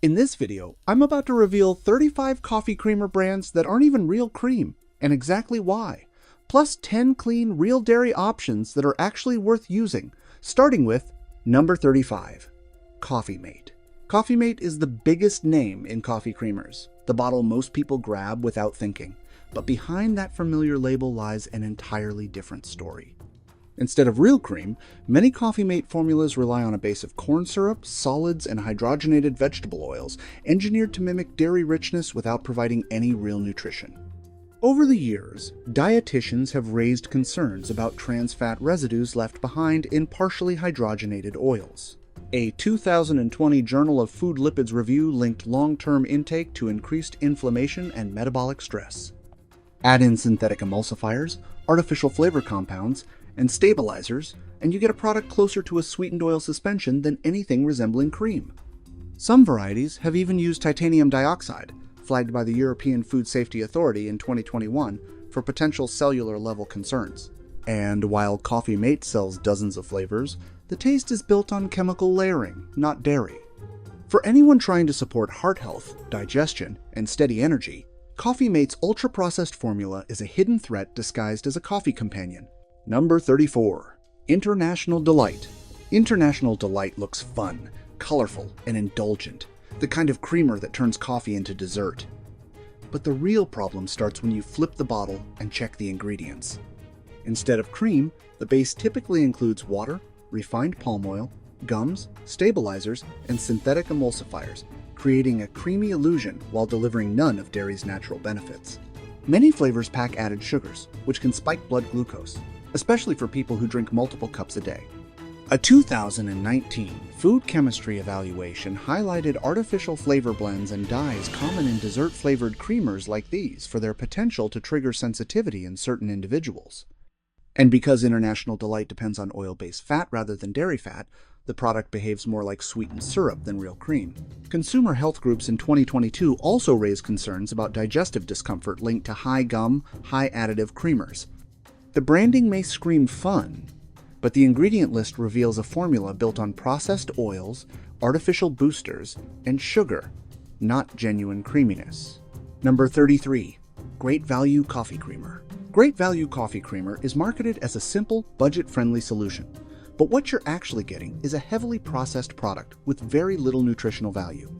In this video, I'm about to reveal 35 coffee creamer brands that aren't even real cream, and exactly why, plus 10 clean, real dairy options that are actually worth using, starting with number 35, Coffee Mate. Coffee Mate is the biggest name in coffee creamers, the bottle most people grab without thinking, but behind that familiar label lies an entirely different story. Instead of real cream, many Coffee Mate formulas rely on a base of corn syrup, solids, and hydrogenated vegetable oils, engineered to mimic dairy richness without providing any real nutrition. Over the years, dietitians have raised concerns about trans fat residues left behind in partially hydrogenated oils. A 2020 Journal of Food Lipids review linked long-term intake to increased inflammation and metabolic stress. Add in synthetic emulsifiers, artificial flavor compounds, and stabilizers, and you get a product closer to a sweetened oil suspension than anything resembling cream. Some varieties have even used titanium dioxide, flagged by the European Food Safety Authority in 2021 for potential cellular level concerns. And while Coffee Mate sells dozens of flavors, the taste is built on chemical layering, not dairy. For anyone trying to support heart health, digestion, and steady energy, Coffee Mate's ultra-processed formula is a hidden threat disguised as a coffee companion. Number 34. International Delight. International Delight looks fun, colorful, and indulgent, the kind of creamer that turns coffee into dessert. But the real problem starts when you flip the bottle and check the ingredients. Instead of cream, the base typically includes water, refined palm oil, gums, stabilizers, and synthetic emulsifiers, creating a creamy illusion while delivering none of dairy's natural benefits. Many flavors pack added sugars, which can spike blood glucose, especially for people who drink multiple cups a day. A 2019 food chemistry evaluation highlighted artificial flavor blends and dyes common in dessert-flavored creamers like these for their potential to trigger sensitivity in certain individuals. And because International Delight depends on oil-based fat rather than dairy fat, the product behaves more like sweetened syrup than real cream. Consumer health groups in 2022 also raised concerns about digestive discomfort linked to high gum, high additive creamers. The branding may scream fun, but the ingredient list reveals a formula built on processed oils, artificial boosters, and sugar, not genuine creaminess. Number 33. Great Value Coffee Creamer. Great Value Coffee Creamer is marketed as a simple, budget-friendly solution, but what you're actually getting is a heavily processed product with very little nutritional value.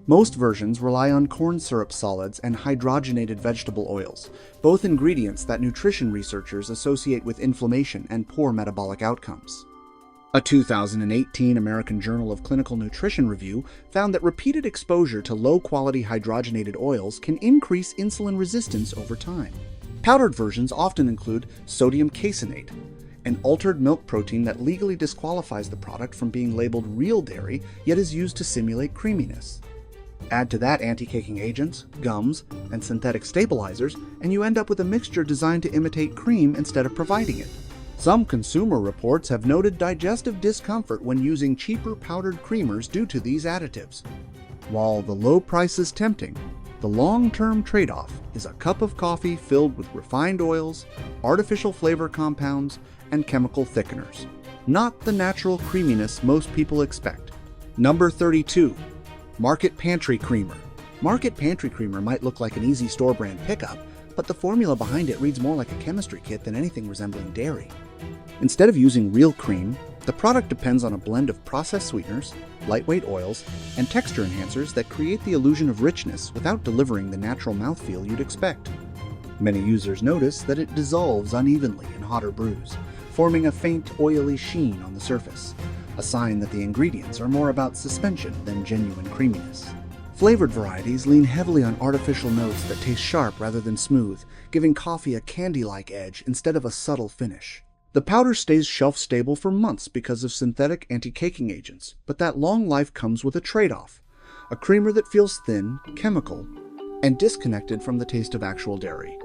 Most versions rely on corn syrup solids and hydrogenated vegetable oils, both ingredients that nutrition researchers associate with inflammation and poor metabolic outcomes. A 2018 American Journal of Clinical Nutrition review found that repeated exposure to low-quality hydrogenated oils can increase insulin resistance over time. Powdered versions often include sodium caseinate, an altered milk protein that legally disqualifies the product from being labeled real dairy yet is used to simulate creaminess. Add to that anti-caking agents, gums, and synthetic stabilizers, and you end up with a mixture designed to imitate cream instead of providing it. Some consumer reports have noted digestive discomfort when using cheaper powdered creamers due to these additives. While the low price is tempting, the long-term trade-off is a cup of coffee filled with refined oils, artificial flavor compounds, and chemical thickeners, not the natural creaminess most people expect. Number 32. Market Pantry Creamer. Market Pantry Creamer might look like an easy store-brand pickup, but the formula behind it reads more like a chemistry kit than anything resembling dairy. Instead of using real cream, the product depends on a blend of processed sweeteners, lightweight oils, and texture enhancers that create the illusion of richness without delivering the natural mouthfeel you'd expect. Many users notice that it dissolves unevenly in hotter brews, forming a faint, oily sheen on the surface, a sign that the ingredients are more about suspension than genuine creaminess. Flavored varieties lean heavily on artificial notes that taste sharp rather than smooth, giving coffee a candy-like edge instead of a subtle finish. The powder stays shelf-stable for months because of synthetic anti-caking agents, but that long life comes with a trade-off: a creamer that feels thin, chemical, and disconnected from the taste of actual dairy.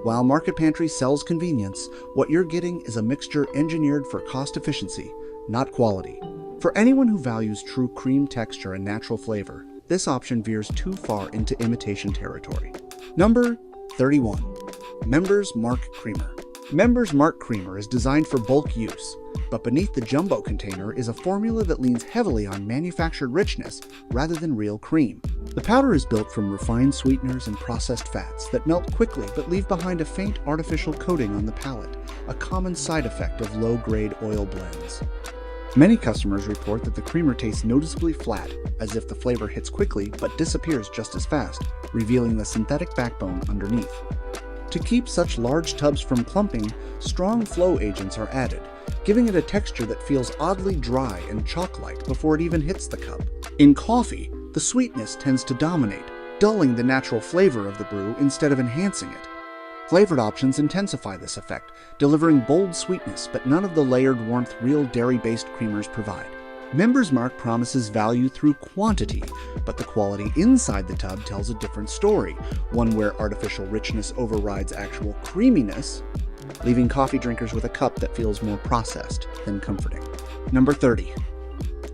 While Market Pantry sells convenience, what you're getting is a mixture engineered for cost efficiency, not quality. For anyone who values true cream texture and natural flavor, this option veers too far into imitation territory. Number 31. Members Mark Creamer. Members Mark Creamer is designed for bulk use, but beneath the jumbo container is a formula that leans heavily on manufactured richness rather than real cream. The powder is built from refined sweeteners and processed fats that melt quickly but leave behind a faint artificial coating on the palate, a common side effect of low-grade oil blends. Many customers report that the creamer tastes noticeably flat, as if the flavor hits quickly but disappears just as fast, revealing the synthetic backbone underneath. To keep such large tubs from clumping, strong flow agents are added, giving it a texture that feels oddly dry and chalk-like before it even hits the cup. In coffee, the sweetness tends to dominate, dulling the natural flavor of the brew instead of enhancing it. Flavored options intensify this effect, delivering bold sweetness but none of the layered warmth real dairy-based creamers provide. Members Mark promises value through quantity, but the quality inside the tub tells a different story, one where artificial richness overrides actual creaminess, leaving coffee drinkers with a cup that feels more processed than comforting. Number 30.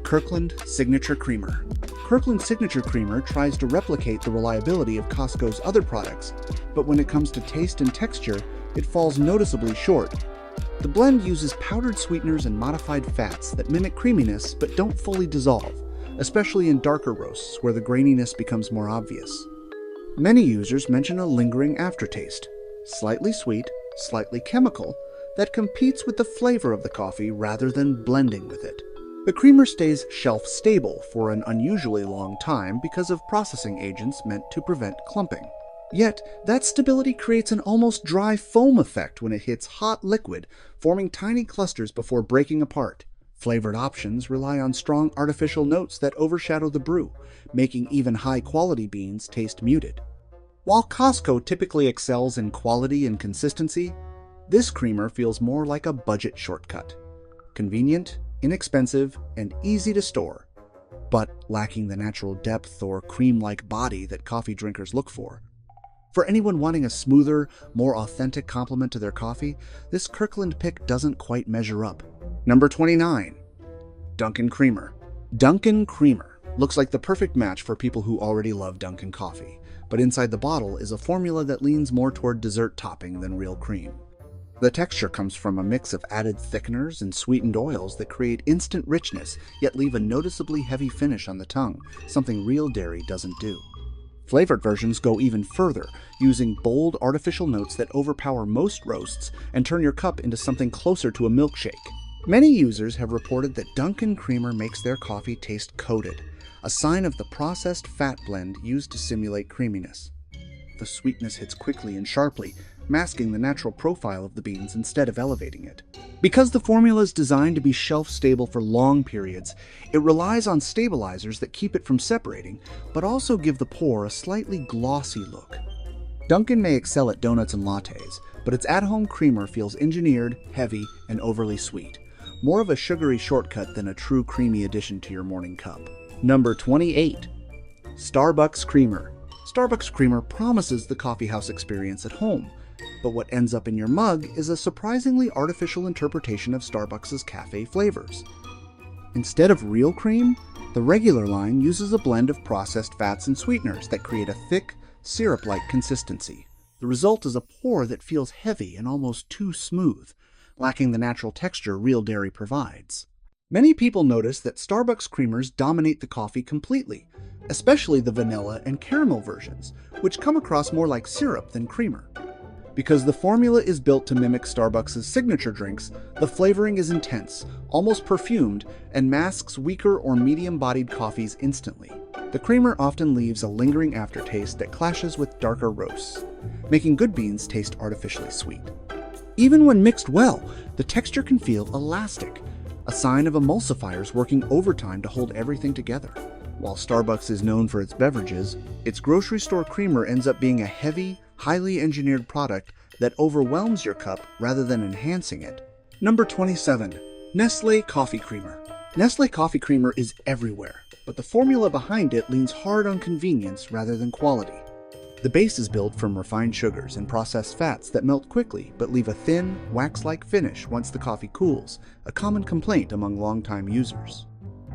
Kirkland Signature Creamer. Kirkland Signature Creamer tries to replicate the reliability of Costco's other products, but when it comes to taste and texture, it falls noticeably short. The blend uses powdered sweeteners and modified fats that mimic creaminess but don't fully dissolve, especially in darker roasts where the graininess becomes more obvious. Many users mention a lingering aftertaste, slightly sweet, slightly chemical, that competes with the flavor of the coffee rather than blending with it. The creamer stays shelf-stable for an unusually long time because of processing agents meant to prevent clumping. Yet, that stability creates an almost dry foam effect when it hits hot liquid, forming tiny clusters before breaking apart. Flavored options rely on strong artificial notes that overshadow the brew, making even high-quality beans taste muted. While Costco typically excels in quality and consistency, this creamer feels more like a budget shortcut. Convenient, inexpensive, and easy to store, but lacking the natural depth or cream-like body that coffee drinkers look for. For anyone wanting a smoother, more authentic complement to their coffee, this Kirkland pick doesn't quite measure up. Number 29. Dunkin' Creamer. Dunkin' Creamer looks like the perfect match for people who already love Dunkin' coffee, but inside the bottle is a formula that leans more toward dessert topping than real cream. The texture comes from a mix of added thickeners and sweetened oils that create instant richness, yet leave a noticeably heavy finish on the tongue, something real dairy doesn't do. Flavored versions go even further, using bold artificial notes that overpower most roasts and turn your cup into something closer to a milkshake. Many users have reported that Dunkin' Creamer makes their coffee taste coated, a sign of the processed fat blend used to simulate creaminess. The sweetness hits quickly and sharply, masking the natural profile of the beans instead of elevating it. Because the formula is designed to be shelf-stable for long periods, it relies on stabilizers that keep it from separating, but also give the pour a slightly glossy look. Dunkin' may excel at donuts and lattes, but its at-home creamer feels engineered, heavy, and overly sweet. More of a sugary shortcut than a true creamy addition to your morning cup. Number 28. Starbucks Creamer. Starbucks Creamer promises the coffeehouse experience at home, but what ends up in your mug is a surprisingly artificial interpretation of Starbucks' cafe flavors. Instead of real cream, the regular line uses a blend of processed fats and sweeteners that create a thick, syrup-like consistency. The result is a pour that feels heavy and almost too smooth, lacking the natural texture real dairy provides. Many people notice that Starbucks creamers dominate the coffee completely, especially the vanilla and caramel versions, which come across more like syrup than creamer. Because the formula is built to mimic Starbucks' signature drinks, the flavoring is intense, almost perfumed, and masks weaker or medium-bodied coffees instantly. The creamer often leaves a lingering aftertaste that clashes with darker roasts, making good beans taste artificially sweet. Even when mixed well, the texture can feel elastic, a sign of emulsifiers working overtime to hold everything together. While Starbucks is known for its beverages, its grocery store creamer ends up being a heavy, highly engineered product that overwhelms your cup rather than enhancing it. Number 27. Nestle Coffee Creamer. Nestle Coffee Creamer is everywhere, but the formula behind it leans hard on convenience rather than quality. The base is built from refined sugars and processed fats that melt quickly but leave a thin, wax-like finish once the coffee cools, a common complaint among longtime users.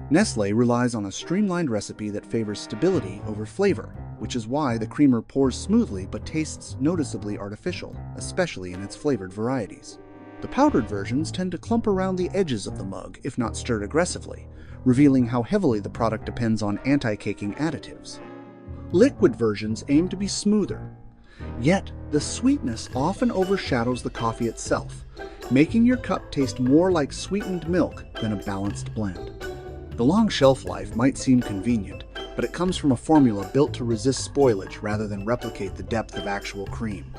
Nestle relies on a streamlined recipe that favors stability over flavor, which is why the creamer pours smoothly but tastes noticeably artificial, especially in its flavored varieties. The powdered versions tend to clump around the edges of the mug if not stirred aggressively, revealing how heavily the product depends on anti-caking additives. Liquid versions aim to be smoother, yet the sweetness often overshadows the coffee itself, making your cup taste more like sweetened milk than a balanced blend. The long shelf life might seem convenient, but it comes from a formula built to resist spoilage rather than replicate the depth of actual cream.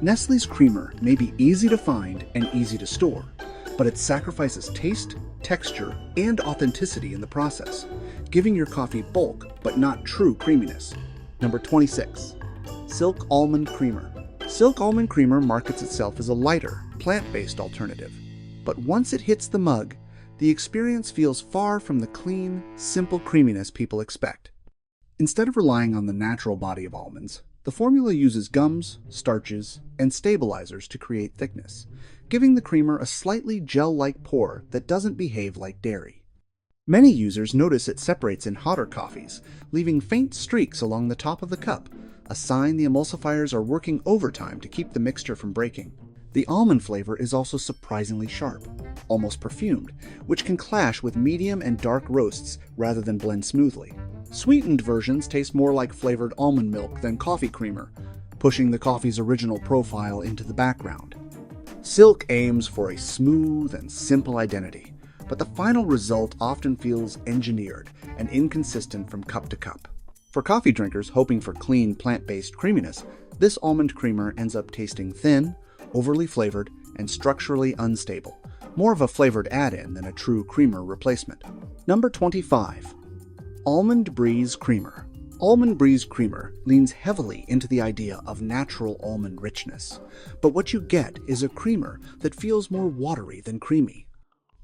Nestle's creamer may be easy to find and easy to store, but it sacrifices taste, texture, and authenticity in the process, giving your coffee bulk but not true creaminess. Number 26. Silk Almond Creamer. Silk Almond Creamer markets itself as a lighter, plant-based alternative, but once it hits the mug, the experience feels far from the clean, simple creaminess people expect. Instead of relying on the natural body of almonds, the formula uses gums, starches, and stabilizers to create thickness, giving the creamer a slightly gel-like pour that doesn't behave like dairy. Many users notice it separates in hotter coffees, leaving faint streaks along the top of the cup, a sign the emulsifiers are working overtime to keep the mixture from breaking. The almond flavor is also surprisingly sharp, almost perfumed, which can clash with medium and dark roasts rather than blend smoothly. Sweetened versions taste more like flavored almond milk than coffee creamer, pushing the coffee's original profile into the background. Silk aims for a smooth and simple identity, but the final result often feels engineered and inconsistent from cup to cup. For coffee drinkers hoping for clean, plant-based creaminess, this almond creamer ends up tasting thin, overly flavored, and structurally unstable, more of a flavored add-in than a true creamer replacement. Number 25. Almond Breeze Creamer. Almond Breeze Creamer leans heavily into the idea of natural almond richness, but what you get is a creamer that feels more watery than creamy.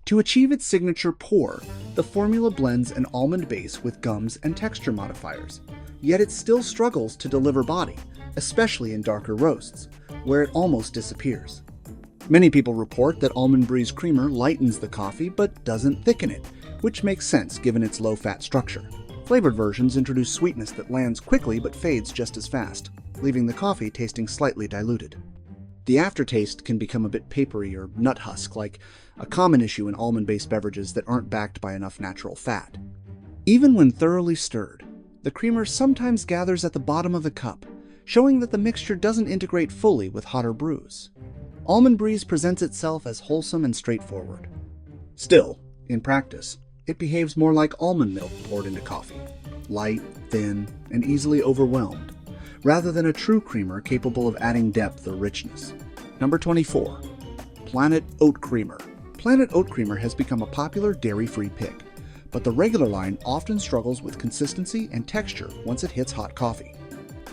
To achieve its signature pour, the formula blends an almond base with gums and texture modifiers, yet it still struggles to deliver body, especially in darker roasts, where it almost disappears. Many people report that Almond Breeze Creamer lightens the coffee but doesn't thicken it, which makes sense given its low-fat structure. Flavored versions introduce sweetness that lands quickly but fades just as fast, leaving the coffee tasting slightly diluted. The aftertaste can become a bit papery or nut husk-like, a common issue in almond-based beverages that aren't backed by enough natural fat. Even when thoroughly stirred, the creamer sometimes gathers at the bottom of the cup, showing that the mixture doesn't integrate fully with hotter brews. Almond Breeze presents itself as wholesome and straightforward. Still, in practice, it behaves more like almond milk poured into coffee, light, thin, and easily overwhelmed, rather than a true creamer capable of adding depth or richness. Number 24. Planet Oat Creamer. Planet Oat Creamer has become a popular dairy-free pick, but the regular line often struggles with consistency and texture once it hits hot coffee.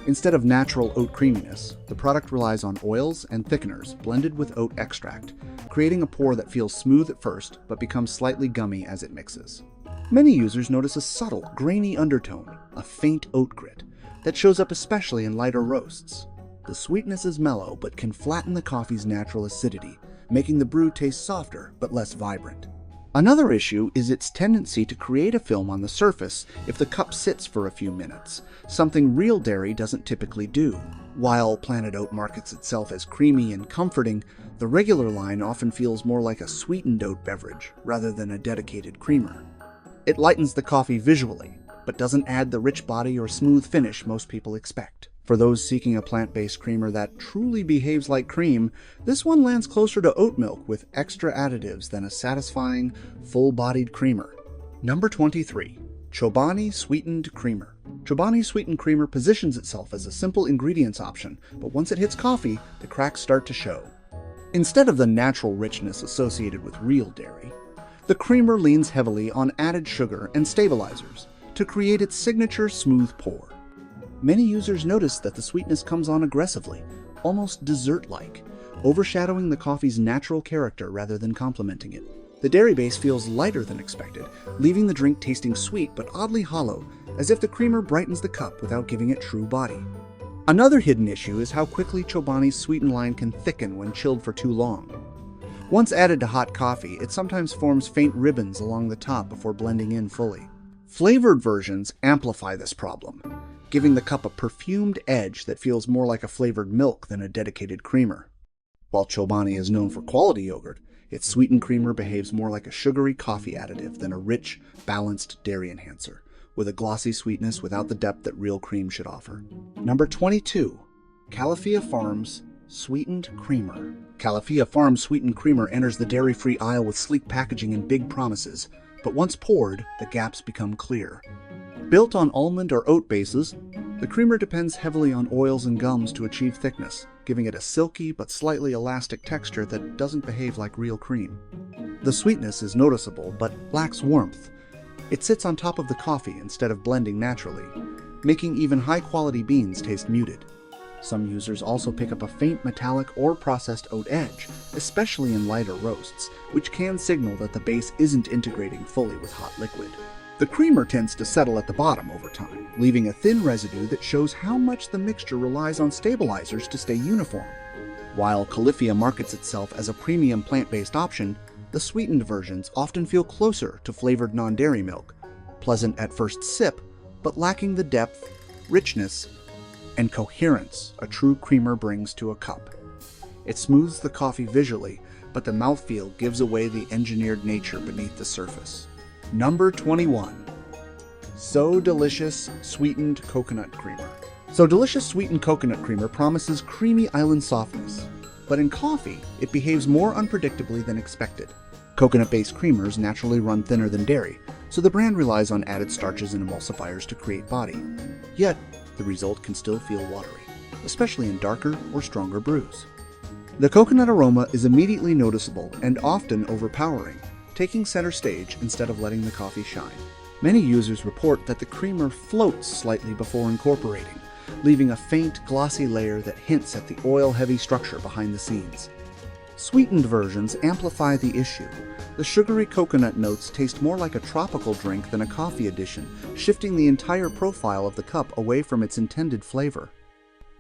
Instead of natural oat creaminess, the product relies on oils and thickeners blended with oat extract, creating a pour that feels smooth at first but becomes slightly gummy as it mixes. Many users notice a subtle, grainy undertone, a faint oat grit, that shows up especially in lighter roasts. The sweetness is mellow but can flatten the coffee's natural acidity, making the brew taste softer but less vibrant. Another issue is its tendency to create a film on the surface if the cup sits for a few minutes, something real dairy doesn't typically do. While Planet Oat markets itself as creamy and comforting, the regular line often feels more like a sweetened oat beverage rather than a dedicated creamer. It lightens the coffee visually, but doesn't add the rich body or smooth finish most people expect. For those seeking a plant-based creamer that truly behaves like cream, this one lands closer to oat milk with extra additives than a satisfying, full-bodied creamer. Number 23. Chobani Sweetened Creamer. Chobani Sweetened Creamer positions itself as a simple ingredients option, but once it hits coffee, the cracks start to show. Instead of the natural richness associated with real dairy, the creamer leans heavily on added sugar and stabilizers to create its signature smooth pour. Many users notice that the sweetness comes on aggressively, almost dessert-like, overshadowing the coffee's natural character rather than complementing it. The dairy base feels lighter than expected, leaving the drink tasting sweet but oddly hollow, as if the creamer brightens the cup without giving it true body. Another hidden issue is how quickly Chobani's sweetened line can thicken when chilled for too long. Once added to hot coffee, it sometimes forms faint ribbons along the top before blending in fully. Flavored versions amplify this problem. giving the cup a perfumed edge that feels more like a flavored milk than a dedicated creamer. While Chobani is known for quality yogurt, its sweetened creamer behaves more like a sugary coffee additive than a rich, balanced dairy enhancer, with a glossy sweetness without the depth that real cream should offer. Number 22. Califia Farms Sweetened Creamer. Califia Farms Sweetened Creamer enters the dairy-free aisle with sleek packaging and big promises, but once poured, the gaps become clear. Built on almond or oat bases, the creamer depends heavily on oils and gums to achieve thickness, giving it a silky but slightly elastic texture that doesn't behave like real cream. The sweetness is noticeable but lacks warmth. It sits on top of the coffee instead of blending naturally, making even high-quality beans taste muted. Some users also pick up a faint metallic or processed oat edge, especially in lighter roasts, which can signal that the base isn't integrating fully with hot liquid. The creamer tends to settle at the bottom over time, leaving a thin residue that shows how much the mixture relies on stabilizers to stay uniform. While Califia markets itself as a premium plant-based option, the sweetened versions often feel closer to flavored non-dairy milk, pleasant at first sip, but lacking the depth, richness, and coherence a true creamer brings to a cup. It smooths the coffee visually, but the mouthfeel gives away the engineered nature beneath the surface. Number 21. So Delicious Sweetened Coconut Creamer. So Delicious Sweetened Coconut Creamer promises creamy island softness, but in coffee, it behaves more unpredictably than expected. Coconut-based creamers naturally run thinner than dairy, so the brand relies on added starches and emulsifiers to create body. Yet, the result can still feel watery, especially in darker or stronger brews. The coconut aroma is immediately noticeable and often overpowering, taking center stage instead of letting the coffee shine. Many users report that the creamer floats slightly before incorporating, leaving a faint, glossy layer that hints at the oil-heavy structure behind the scenes. Sweetened versions amplify the issue. The sugary coconut notes taste more like a tropical drink than a coffee addition, shifting the entire profile of the cup away from its intended flavor.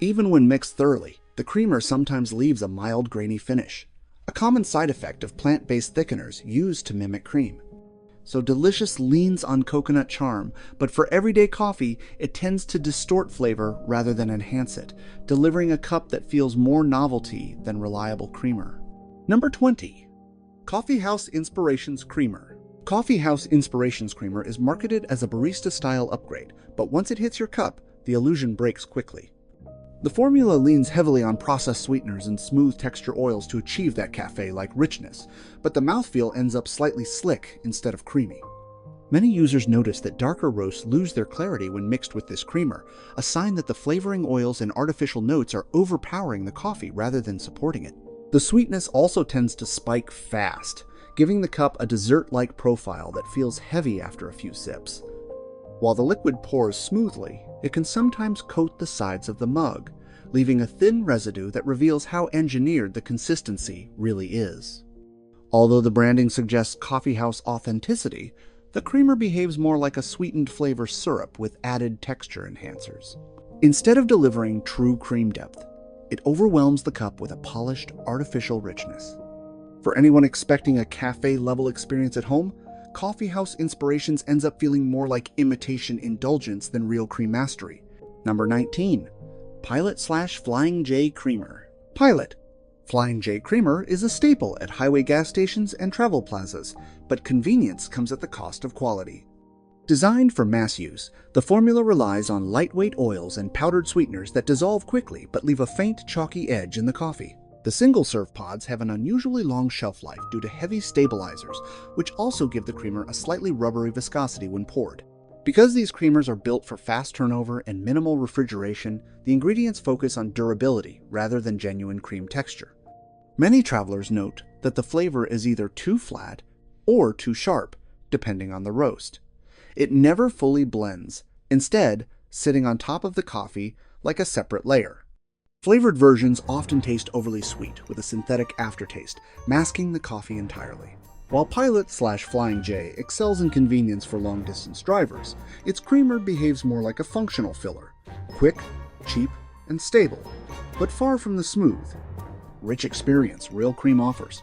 Even when mixed thoroughly, the creamer sometimes leaves a mild, grainy finish, a common side effect of plant-based thickeners used to mimic cream. So Delicious leans on coconut charm, but for everyday coffee, it tends to distort flavor rather than enhance it, delivering a cup that feels more novelty than reliable creamer. Number 20. Coffee House Inspirations Creamer. Coffee House Inspirations Creamer is marketed as a barista-style upgrade, but once it hits your cup, the illusion breaks quickly. The formula leans heavily on processed sweeteners and smooth texture oils to achieve that cafe-like richness, but the mouthfeel ends up slightly slick instead of creamy. Many users notice that darker roasts lose their clarity when mixed with this creamer, a sign that the flavoring oils and artificial notes are overpowering the coffee rather than supporting it. The sweetness also tends to spike fast, giving the cup a dessert-like profile that feels heavy after a few sips. While the liquid pours smoothly, it can sometimes coat the sides of the mug, leaving a thin residue that reveals how engineered the consistency really is. Although the branding suggests coffee house authenticity, the creamer behaves more like a sweetened flavor syrup with added texture enhancers. Instead of delivering true cream depth, it overwhelms the cup with a polished, artificial richness. For anyone expecting a cafe-level experience at home, Coffee House Inspirations ends up feeling more like imitation indulgence than real cream mastery. Number 19. Pilot/Flying J Creamer. Pilot. Flying J Creamer is a staple at highway gas stations and travel plazas, but convenience comes at the cost of quality. Designed for mass use, the formula relies on lightweight oils and powdered sweeteners that dissolve quickly but leave a faint, chalky edge in the coffee. The single-serve pods have an unusually long shelf life due to heavy stabilizers, which also give the creamer a slightly rubbery viscosity when poured. Because these creamers are built for fast turnover and minimal refrigeration, the ingredients focus on durability rather than genuine cream texture. Many travelers note that the flavor is either too flat or too sharp, depending on the roast. It never fully blends, instead sitting on top of the coffee like a separate layer. Flavored versions often taste overly sweet with a synthetic aftertaste, masking the coffee entirely. While Pilot/Flying J excels in convenience for long-distance drivers, its creamer behaves more like a functional filler, quick, cheap, and stable, but far from the smooth, rich experience real cream offers.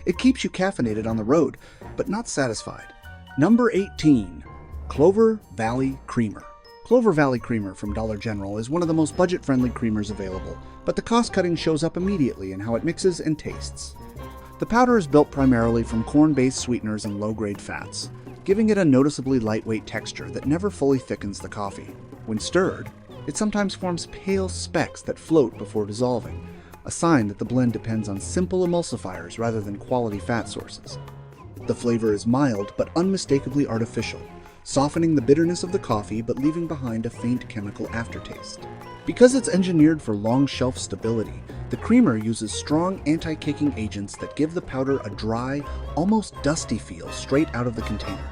It keeps you caffeinated on the road, but not satisfied. Number 18. Clover Valley Creamer. Clover Valley Creamer from Dollar General is one of the most budget-friendly creamers available, but the cost-cutting shows up immediately in how it mixes and tastes. The powder is built primarily from corn-based sweeteners and low-grade fats, giving it a noticeably lightweight texture that never fully thickens the coffee. When stirred, it sometimes forms pale specks that float before dissolving, a sign that the blend depends on simple emulsifiers rather than quality fat sources. The flavor is mild but unmistakably artificial, softening the bitterness of the coffee but leaving behind a faint chemical aftertaste. Because it's engineered for long shelf stability, the creamer uses strong anti-caking agents that give the powder a dry, almost dusty feel straight out of the container.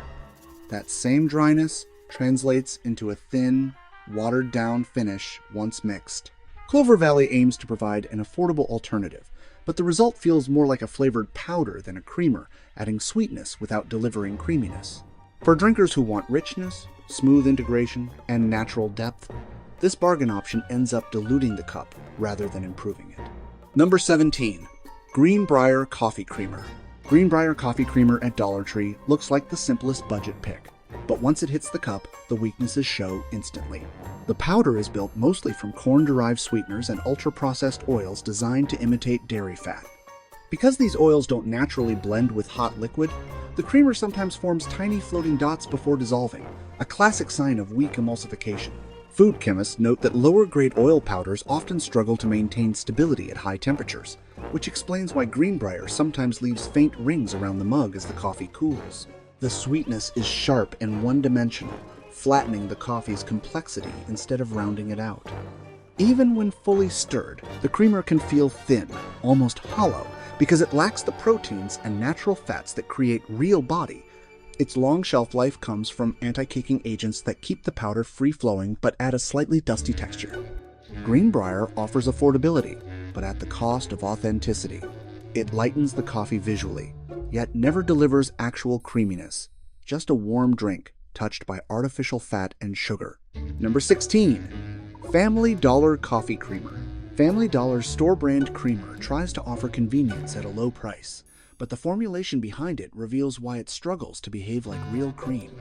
That same dryness translates into a thin, watered-down finish once mixed. Clover Valley aims to provide an affordable alternative, but the result feels more like a flavored powder than a creamer, adding sweetness without delivering creaminess. For drinkers who want richness, smooth integration, and natural depth, this bargain option ends up diluting the cup rather than improving it. Number 17. Greenbrier Coffee Creamer. Greenbrier Coffee Creamer at Dollar Tree looks like the simplest budget pick, but once it hits the cup, the weaknesses show instantly. The powder is built mostly from corn-derived sweeteners and ultra-processed oils designed to imitate dairy fat. Because these oils don't naturally blend with hot liquid, the creamer sometimes forms tiny floating dots before dissolving, a classic sign of weak emulsification. Food chemists note that lower-grade oil powders often struggle to maintain stability at high temperatures, which explains why Greenbrier sometimes leaves faint rings around the mug as the coffee cools. The sweetness is sharp and one-dimensional, flattening the coffee's complexity instead of rounding it out. Even when fully stirred, the creamer can feel thin, almost hollow, because it lacks the proteins and natural fats that create real body. Its long shelf life comes from anti-caking agents that keep the powder free-flowing but add a slightly dusty texture. Greenbrier offers affordability, but at the cost of authenticity. It lightens the coffee visually, yet never delivers actual creaminess, just a warm drink touched by artificial fat and sugar. Number 16. Family Dollar Coffee Creamer. Family Dollar's store-brand creamer tries to offer convenience at a low price, but the formulation behind it reveals why it struggles to behave like real cream.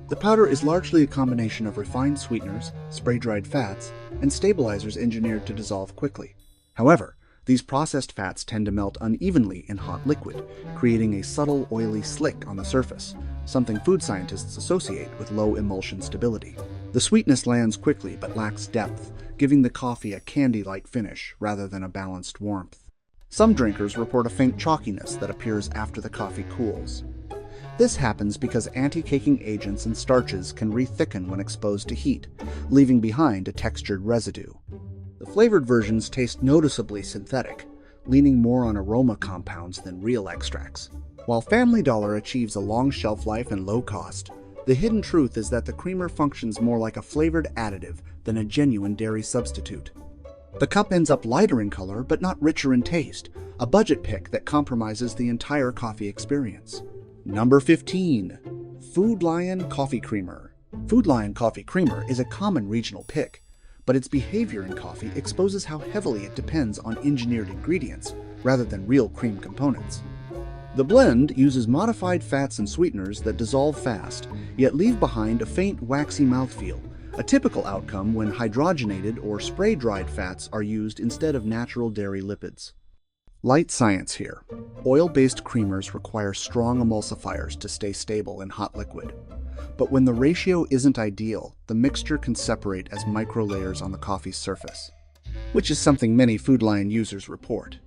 The powder is largely a combination of refined sweeteners, spray-dried fats, and stabilizers engineered to dissolve quickly. However, these processed fats tend to melt unevenly in hot liquid, creating a subtle oily slick on the surface, something food scientists associate with low emulsion stability. The sweetness lands quickly but lacks depth, giving the coffee a candy-like finish rather than a balanced warmth. Some drinkers report a faint chalkiness that appears after the coffee cools. This happens because anti-caking agents and starches can re-thicken when exposed to heat, leaving behind a textured residue. The flavored versions taste noticeably synthetic, leaning more on aroma compounds than real extracts. While Family Dollar achieves a long shelf life and low cost, the hidden truth is that the creamer functions more like a flavored additive than a genuine dairy substitute. The cup ends up lighter in color but not richer in taste, a budget pick that compromises the entire coffee experience. Number 15. Food Lion Coffee Creamer. Food Lion Coffee Creamer is a common regional pick, but its behavior in coffee exposes how heavily it depends on engineered ingredients rather than real cream components. The blend uses modified fats and sweeteners that dissolve fast, yet leave behind a faint waxy mouthfeel, a typical outcome when hydrogenated or spray-dried fats are used instead of natural dairy lipids. Light science here. Oil-based creamers require strong emulsifiers to stay stable in hot liquid. But when the ratio isn't ideal, the mixture can separate as microlayers on the coffee's surface, which is something many Food Lion users report.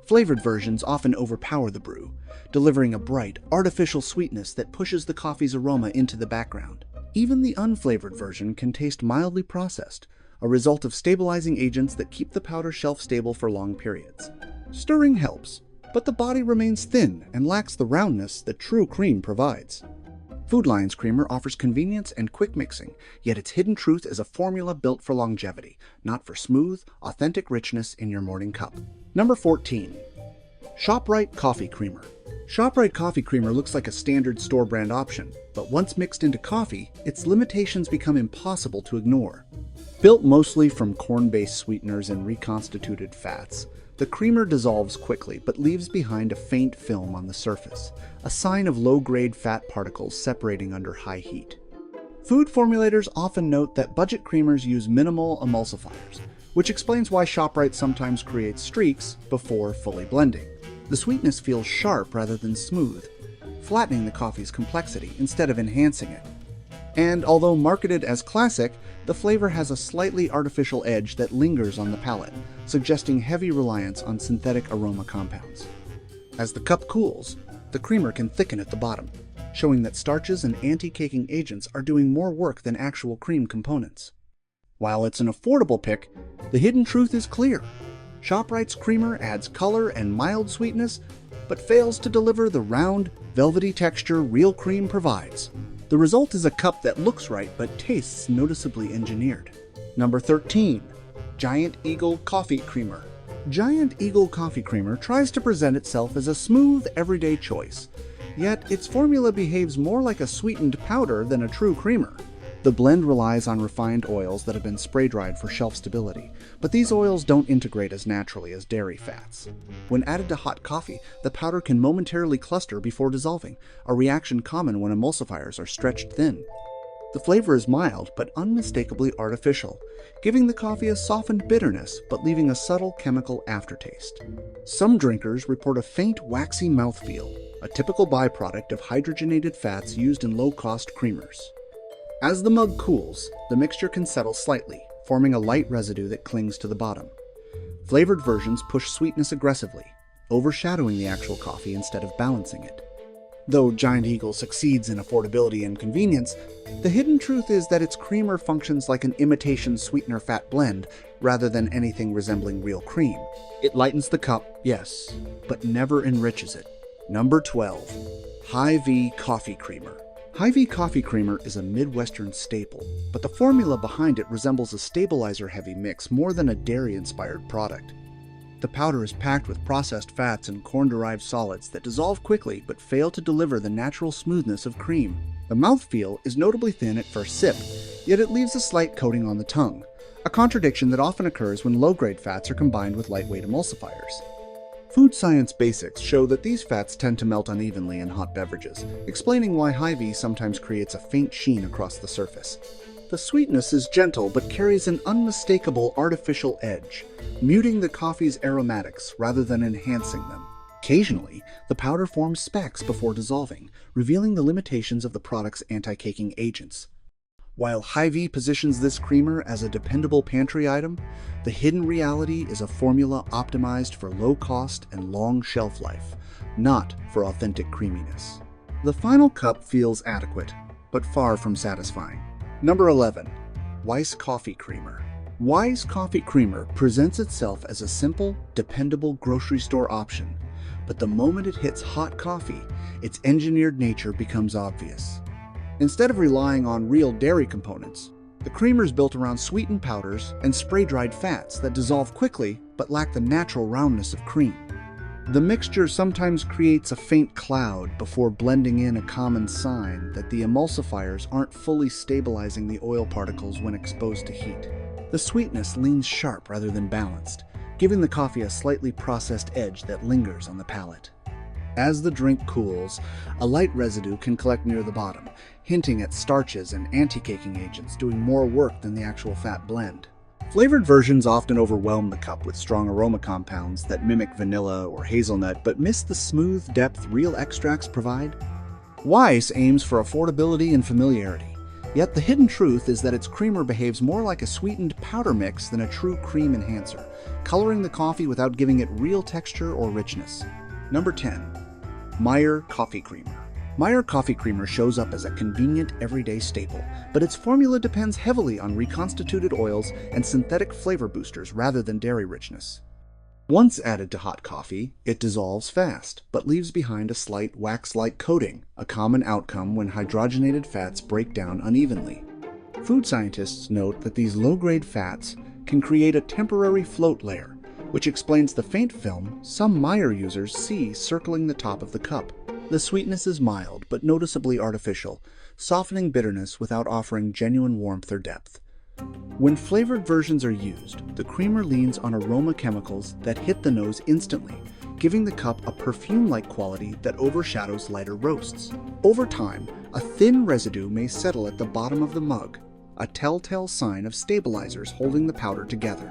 Flavored versions often overpower the brew, delivering a bright, artificial sweetness that pushes the coffee's aroma into the background. Even the unflavored version can taste mildly processed, a result of stabilizing agents that keep the powder shelf-stable for long periods. Stirring helps, but the body remains thin and lacks the roundness that true cream provides. Food Lion's creamer offers convenience and quick mixing, yet its hidden truth is a formula built for longevity, not for smooth, authentic richness in your morning cup. Number 14. ShopRite Coffee Creamer. ShopRite Coffee Creamer looks like a standard store-brand option, but once mixed into coffee, its limitations become impossible to ignore. Built mostly from corn-based sweeteners and reconstituted fats, the creamer dissolves quickly but leaves behind a faint film on the surface, a sign of low-grade fat particles separating under high heat. Food formulators often note that budget creamers use minimal emulsifiers, which explains why ShopRite sometimes creates streaks before fully blending. The sweetness feels sharp rather than smooth, flattening the coffee's complexity instead of enhancing it. And although marketed as classic, the flavor has a slightly artificial edge that lingers on the palate, suggesting heavy reliance on synthetic aroma compounds. As the cup cools, the creamer can thicken at the bottom, showing that starches and anti-caking agents are doing more work than actual cream components. While it's an affordable pick, the hidden truth is clear. ShopRite's creamer adds color and mild sweetness, but fails to deliver the round, velvety texture real cream provides. The result is a cup that looks right but tastes noticeably engineered. Number 13. Giant Eagle Coffee Creamer. Giant Eagle Coffee Creamer tries to present itself as a smooth, everyday choice, yet its formula behaves more like a sweetened powder than a true creamer. The blend relies on refined oils that have been spray-dried for shelf stability, but these oils don't integrate as naturally as dairy fats. When added to hot coffee, the powder can momentarily cluster before dissolving, a reaction common when emulsifiers are stretched thin. The flavor is mild but unmistakably artificial, giving the coffee a softened bitterness but leaving a subtle chemical aftertaste. Some drinkers report a faint waxy mouthfeel, a typical byproduct of hydrogenated fats used in low-cost creamers. As the mug cools, the mixture can settle slightly, forming a light residue that clings to the bottom. Flavored versions push sweetness aggressively, overshadowing the actual coffee instead of balancing it. Though Giant Eagle succeeds in affordability and convenience, the hidden truth is that its creamer functions like an imitation sweetener fat blend rather than anything resembling real cream. It lightens the cup, yes, but never enriches it. Number 12. Hy-Vee Coffee Creamer. Hy-Vee Coffee Creamer is a Midwestern staple, but the formula behind it resembles a stabilizer-heavy mix more than a dairy-inspired product. The powder is packed with processed fats and corn-derived solids that dissolve quickly but fail to deliver the natural smoothness of cream. The mouthfeel is notably thin at first sip, yet it leaves a slight coating on the tongue, a contradiction that often occurs when low-grade fats are combined with lightweight emulsifiers. Food science basics show that these fats tend to melt unevenly in hot beverages, explaining why Hy-Vee sometimes creates a faint sheen across the surface. The sweetness is gentle but carries an unmistakable artificial edge, muting the coffee's aromatics rather than enhancing them. Occasionally, the powder forms specks before dissolving, revealing the limitations of the product's anti-caking agents. While Hy-Vee positions this creamer as a dependable pantry item, the hidden reality is a formula optimized for low cost and long shelf life, not for authentic creaminess. The final cup feels adequate, but far from satisfying. Number 11. Weiss Coffee Creamer. Weiss Coffee Creamer presents itself as a simple, dependable grocery store option, but the moment it hits hot coffee, its engineered nature becomes obvious. Instead of relying on real dairy components, the creamer is built around sweetened powders and spray-dried fats that dissolve quickly but lack the natural roundness of cream. The mixture sometimes creates a faint cloud before blending in, a common sign that the emulsifiers aren't fully stabilizing the oil particles when exposed to heat. The sweetness leans sharp rather than balanced, giving the coffee a slightly processed edge that lingers on the palate. As the drink cools, a light residue can collect near the bottom, hinting at starches and anti-caking agents doing more work than the actual fat blend. Flavored versions often overwhelm the cup with strong aroma compounds that mimic vanilla or hazelnut but miss the smooth depth real extracts provide. Weiss aims for affordability and familiarity, yet the hidden truth is that its creamer behaves more like a sweetened powder mix than a true cream enhancer, coloring the coffee without giving it real texture or richness. Number 10. Meyer Coffee Creamer. Meyer Coffee Creamer shows up as a convenient everyday staple, but its formula depends heavily on reconstituted oils and synthetic flavor boosters rather than dairy richness. Once added to hot coffee, it dissolves fast, but leaves behind a slight wax-like coating, a common outcome when hydrogenated fats break down unevenly. Food scientists note that these low-grade fats can create a temporary float layer, which explains the faint film some Meyer users see circling the top of the cup. The sweetness is mild but noticeably artificial, softening bitterness without offering genuine warmth or depth. When flavored versions are used, the creamer leans on aroma chemicals that hit the nose instantly, giving the cup a perfume-like quality that overshadows lighter roasts. Over time, A thin residue may settle at the bottom of the mug, a telltale sign of stabilizers holding the powder together.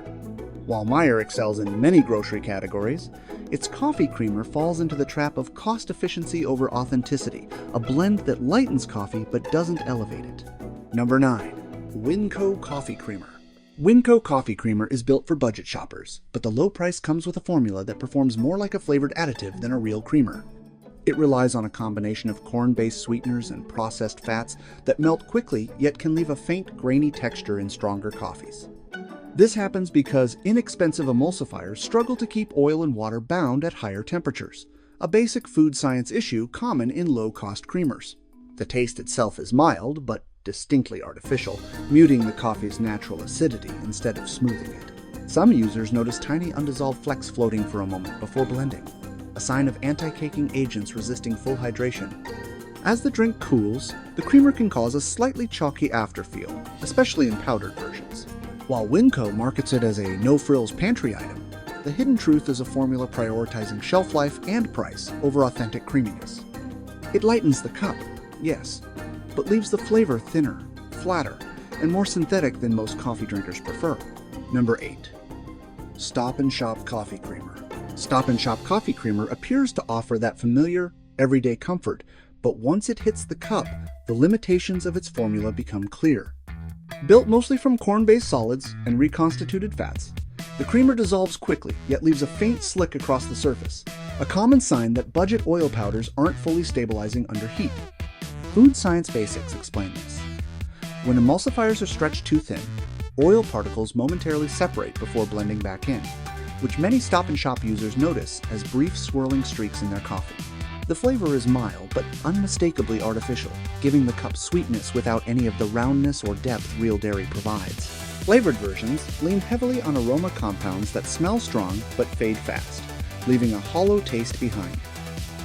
While Meyer excels in many grocery categories, its coffee creamer falls into the trap of cost efficiency over authenticity, a blend that lightens coffee but doesn't elevate it. Number 9. Winco Coffee Creamer. Winco Coffee Creamer is built for budget shoppers, but the low price comes with a formula that performs more like a flavored additive than a real creamer. It relies on a combination of corn-based sweeteners and processed fats that melt quickly yet can leave a faint, grainy texture in stronger coffees. This happens because inexpensive emulsifiers struggle to keep oil and water bound at higher temperatures, a basic food science issue common in low-cost creamers. The taste itself is mild, but distinctly artificial, muting the coffee's natural acidity instead of smoothing it. Some users notice tiny undissolved flecks floating for a moment before blending, a sign of anti-caking agents resisting full hydration. As the drink cools, the creamer can cause a slightly chalky afterfeel, especially in powdered versions. While Winco markets it as a no-frills pantry item, the hidden truth is a formula prioritizing shelf life and price over authentic creaminess. It lightens the cup, yes, but leaves the flavor thinner, flatter, and more synthetic than most coffee drinkers prefer. Number 8. Stop & Shop Coffee Creamer. Stop & Shop Coffee Creamer appears to offer that familiar, everyday comfort, but once it hits the cup, the limitations of its formula become clear. Built mostly from corn-based solids and reconstituted fats, the creamer dissolves quickly, yet leaves a faint slick across the surface, a common sign that budget oil powders aren't fully stabilizing under heat. Food science basics explain this. When emulsifiers are stretched too thin, oil particles momentarily separate before blending back in, which many Stop & Shop users notice as brief swirling streaks in their coffee. The flavor is mild, but unmistakably artificial, giving the cup sweetness without any of the roundness or depth real dairy provides. Flavored versions lean heavily on aroma compounds that smell strong but fade fast, leaving a hollow taste behind.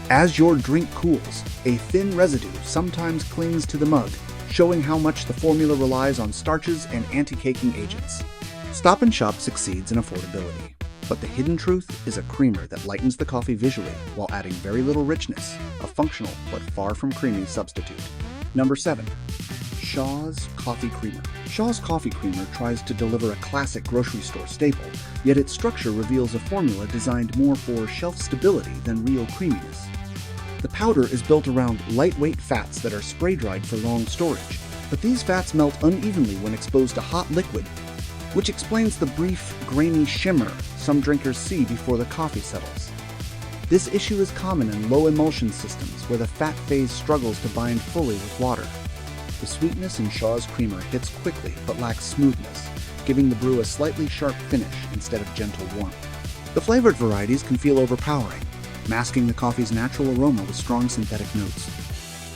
As your drink cools, a thin residue sometimes clings to the mug, showing how much the formula relies on starches and anti-caking agents. Stop & Shop succeeds in affordability, but the hidden truth is a creamer that lightens the coffee visually while adding very little richness, a functional but far from creamy substitute. Number 7. Shaw's Coffee Creamer. Shaw's Coffee Creamer tries to deliver a classic grocery store staple, yet its structure reveals a formula designed more for shelf stability than real creaminess. The powder is built around lightweight fats that are spray-dried for long storage, but these fats melt unevenly when exposed to hot liquid, which explains the brief, grainy shimmer some drinkers see before the coffee settles. This issue is common in low emulsion systems where the fat phase struggles to bind fully with water. The sweetness in Shaw's creamer hits quickly but lacks smoothness, giving the brew a slightly sharp finish instead of gentle warmth. The flavored varieties can feel overpowering, masking the coffee's natural aroma with strong synthetic notes.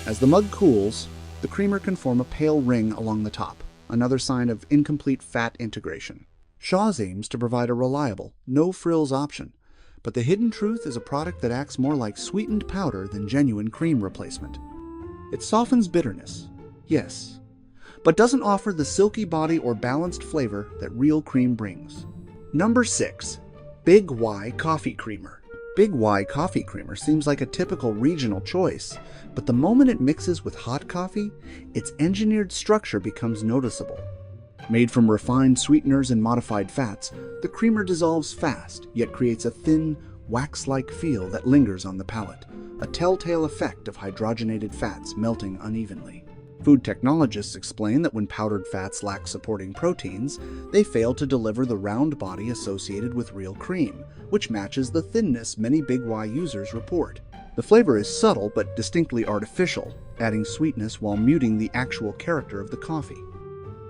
As the mug cools, the creamer can form a pale ring along the top, another sign of incomplete fat integration. Shaw's aims to provide a reliable, no-frills option, but the hidden truth is a product that acts more like sweetened powder than genuine cream replacement. It softens bitterness, yes, but doesn't offer the silky body or balanced flavor that real cream brings. Number 6. Big Y Coffee Creamer. Big Y Coffee Creamer seems like a typical regional choice, but the moment it mixes with hot coffee, its engineered structure becomes noticeable. Made from refined sweeteners and modified fats, the creamer dissolves fast, yet creates a thin, wax-like feel that lingers on the palate, a telltale effect of hydrogenated fats melting unevenly. Food technologists explain that when powdered fats lack supporting proteins, they fail to deliver the round body associated with real cream, which matches the thinness many Big Y users report. The flavor is subtle but distinctly artificial, adding sweetness while muting the actual character of the coffee.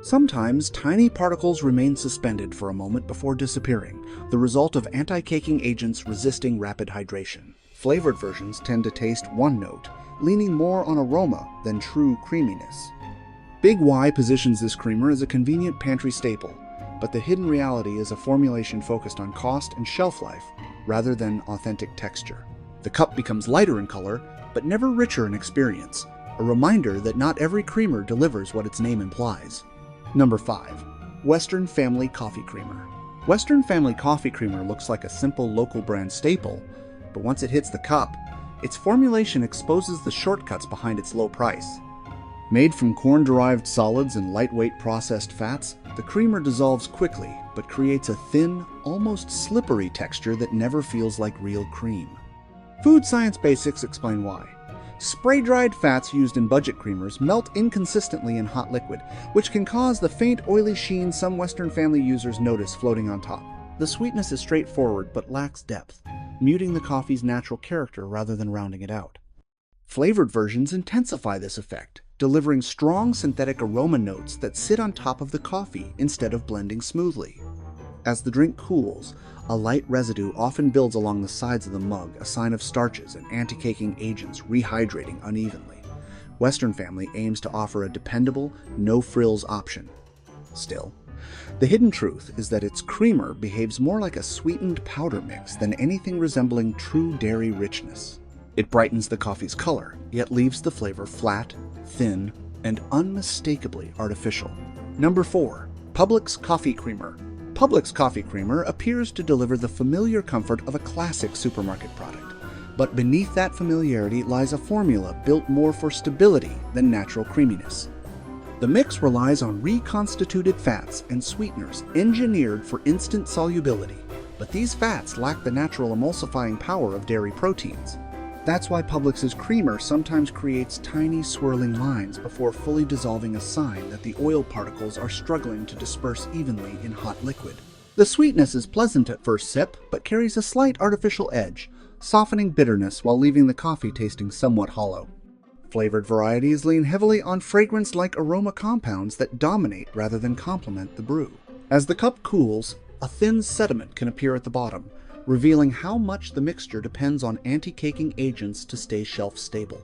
Sometimes tiny particles remain suspended for a moment before disappearing, the result of anti-caking agents resisting rapid hydration. Flavored versions tend to taste one note, leaning more on aroma than true creaminess. Big Y positions this creamer as a convenient pantry staple, but the hidden reality is a formulation focused on cost and shelf life rather than authentic texture. The cup becomes lighter in color, but never richer in experience, a reminder that not every creamer delivers what its name implies. Number 5. Western Family Coffee Creamer. Western Family Coffee Creamer looks like a simple local brand staple, but once it hits the cup, its formulation exposes the shortcuts behind its low price. Made from corn-derived solids and lightweight processed fats, the creamer dissolves quickly, but creates a thin, almost slippery texture that never feels like real cream. Food science basics explain why. Spray-dried fats used in budget creamers melt inconsistently in hot liquid, which can cause the faint, oily sheen some Western family users notice floating on top. The sweetness is straightforward but lacks depth, muting the coffee's natural character rather than rounding it out. Flavored versions intensify this effect, delivering strong synthetic aroma notes that sit on top of the coffee instead of blending smoothly. As the drink cools, a light residue often builds along the sides of the mug, a sign of starches and anti-caking agents rehydrating unevenly. Western Family aims to offer a dependable, no-frills option. Still, the hidden truth is that its creamer behaves more like a sweetened powder mix than anything resembling true dairy richness. It brightens the coffee's color, yet leaves the flavor flat, thin, and unmistakably artificial. Number 4. Publix Coffee Creamer. Publix Coffee Creamer appears to deliver the familiar comfort of a classic supermarket product. But beneath that familiarity lies a formula built more for stability than natural creaminess. The mix relies on reconstituted fats and sweeteners engineered for instant solubility, but these fats lack the natural emulsifying power of dairy proteins. That's why Publix's creamer sometimes creates tiny swirling lines before fully dissolving, a sign that the oil particles are struggling to disperse evenly in hot liquid. The sweetness is pleasant at first sip, but carries a slight artificial edge, softening bitterness while leaving the coffee tasting somewhat hollow. Flavored varieties lean heavily on fragrance-like aroma compounds that dominate rather than complement the brew. As the cup cools, a thin sediment can appear at the bottom, revealing how much the mixture depends on anti-caking agents to stay shelf-stable.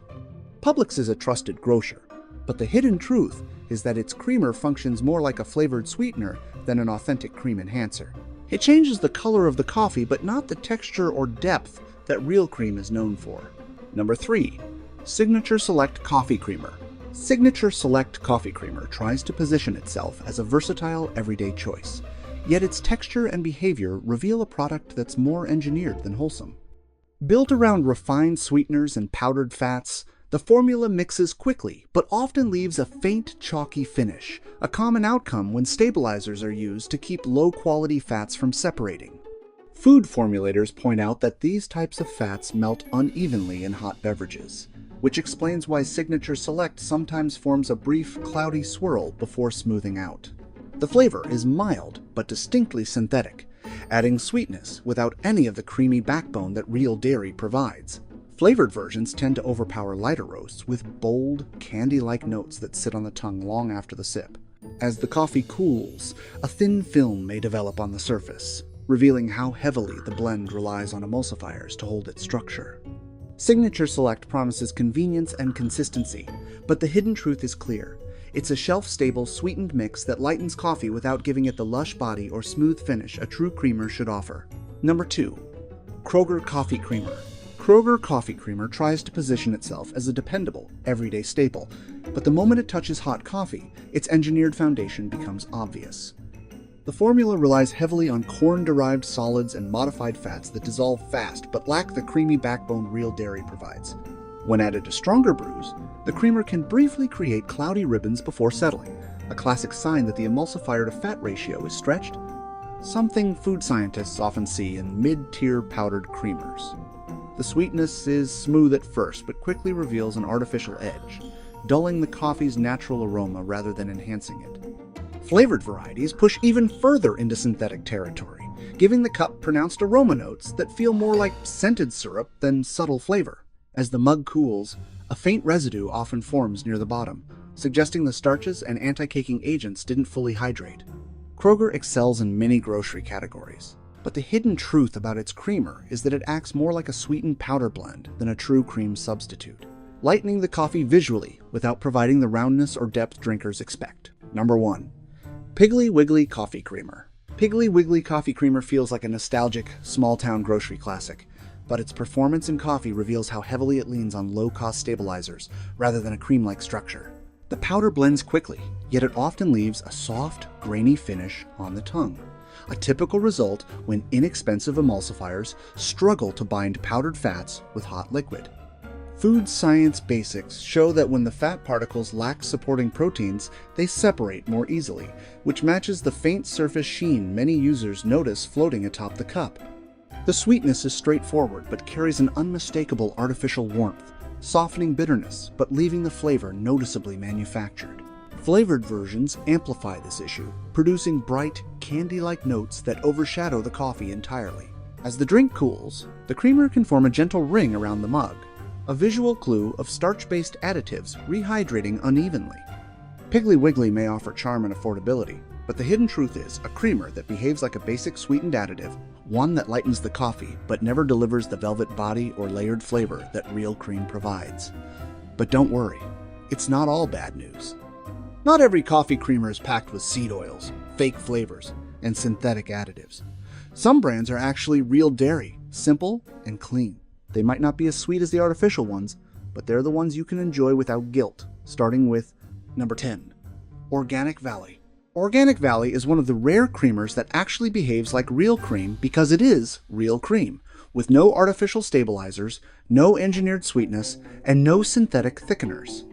Publix is a trusted grocer, but the hidden truth is that its creamer functions more like a flavored sweetener than an authentic cream enhancer. It changes the color of the coffee, but not the texture or depth that real cream is known for. Number 3. Signature Select Coffee Creamer. Signature Select Coffee Creamer tries to position itself as a versatile, everyday choice. Yet its texture and behavior reveal a product that's more engineered than wholesome. Built around refined sweeteners and powdered fats, the formula mixes quickly, but often leaves a faint, chalky finish, a common outcome when stabilizers are used to keep low-quality fats from separating. Food formulators point out that these types of fats melt unevenly in hot beverages, which explains why Signature Select sometimes forms a brief, cloudy swirl before smoothing out. The flavor is mild but distinctly synthetic, adding sweetness without any of the creamy backbone that real dairy provides. Flavored versions tend to overpower lighter roasts with bold, candy-like notes that sit on the tongue long after the sip. As the coffee cools, a thin film may develop on the surface, revealing how heavily the blend relies on emulsifiers to hold its structure. Signature Select promises convenience and consistency, but the hidden truth is clear. It's a shelf-stable, sweetened mix that lightens coffee without giving it the lush body or smooth finish a true creamer should offer. Number 2. Kroger Coffee Creamer. Kroger Coffee Creamer tries to position itself as a dependable, everyday staple, but the moment it touches hot coffee, its engineered foundation becomes obvious. The formula relies heavily on corn-derived solids and modified fats that dissolve fast but lack the creamy backbone real dairy provides. When added to stronger brews, the creamer can briefly create cloudy ribbons before settling, a classic sign that the emulsifier-to-fat ratio is stretched, something food scientists often see in mid-tier powdered creamers. The sweetness is smooth at first, but quickly reveals an artificial edge, dulling the coffee's natural aroma rather than enhancing it. Flavored varieties push even further into synthetic territory, giving the cup pronounced aroma notes that feel more like scented syrup than subtle flavor. As the mug cools, a faint residue often forms near the bottom, suggesting the starches and anti-caking agents didn't fully hydrate. Kroger excels in many grocery categories, but the hidden truth about its creamer is that it acts more like a sweetened powder blend than a true cream substitute, lightening the coffee visually without providing the roundness or depth drinkers expect. Number 1. Piggly Wiggly Coffee Creamer. Piggly Wiggly Coffee Creamer feels like a nostalgic, small-town grocery classic, but its performance in coffee reveals how heavily it leans on low-cost stabilizers rather than a cream-like structure. The powder blends quickly, yet it often leaves a soft, grainy finish on the tongue, a typical result when inexpensive emulsifiers struggle to bind powdered fats with hot liquid. Food science basics show that when the fat particles lack supporting proteins, they separate more easily, which matches the faint surface sheen many users notice floating atop the cup. The sweetness is straightforward but carries an unmistakable artificial warmth, softening bitterness but leaving the flavor noticeably manufactured. Flavored versions amplify this issue, producing bright, candy-like notes that overshadow the coffee entirely. As the drink cools, the creamer can form a gentle ring around the mug, a visual clue of starch-based additives rehydrating unevenly. Piggly Wiggly may offer charm and affordability, but the hidden truth is a creamer that behaves like a basic sweetened additive, one that lightens the coffee but never delivers the velvet body or layered flavor that real cream provides. But don't worry, it's not all bad news. Not every coffee creamer is packed with seed oils, fake flavors, and synthetic additives. Some brands are actually real dairy, simple and clean. They might not be as sweet as the artificial ones, but they're the ones you can enjoy without guilt, starting with number 10, Organic Valley. Organic Valley is one of the rare creamers that actually behaves like real cream because it is real cream, with no artificial stabilizers, no engineered sweetness, and no synthetic thickeners.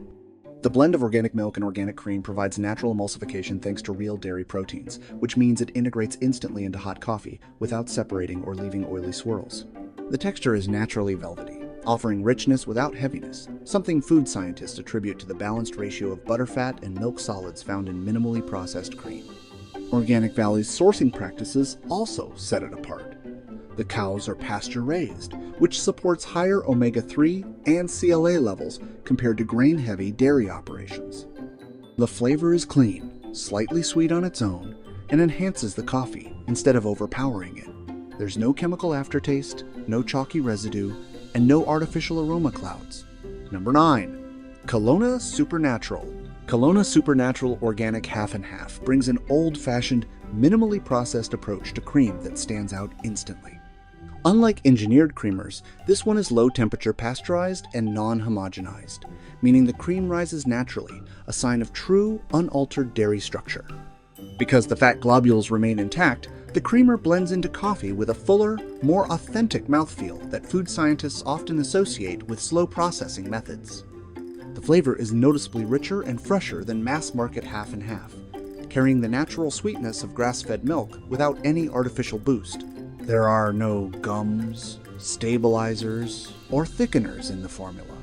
The blend of organic milk and organic cream provides natural emulsification thanks to real dairy proteins, which means it integrates instantly into hot coffee without separating or leaving oily swirls. The texture is naturally velvety, offering richness without heaviness, something food scientists attribute to the balanced ratio of butterfat and milk solids found in minimally processed cream. Organic Valley's sourcing practices also set it apart. The cows are pasture-raised, which supports higher omega-3 and CLA levels compared to grain-heavy dairy operations. The flavor is clean, slightly sweet on its own, and enhances the coffee instead of overpowering it. There's no chemical aftertaste, no chalky residue, and no artificial aroma clouds. Number 9. Kelowna Supernatural. Kelowna Supernatural Organic Half and Half brings an old-fashioned, minimally processed approach to cream that stands out instantly. Unlike engineered creamers, this one is low-temperature pasteurized and non-homogenized, meaning the cream rises naturally, a sign of true, unaltered dairy structure. Because the fat globules remain intact, the creamer blends into coffee with a fuller, more authentic mouthfeel that food scientists often associate with slow processing methods. The flavor is noticeably richer and fresher than mass-market half and half, carrying the natural sweetness of grass-fed milk without any artificial boost. There are no gums, stabilizers, or thickeners in the formula,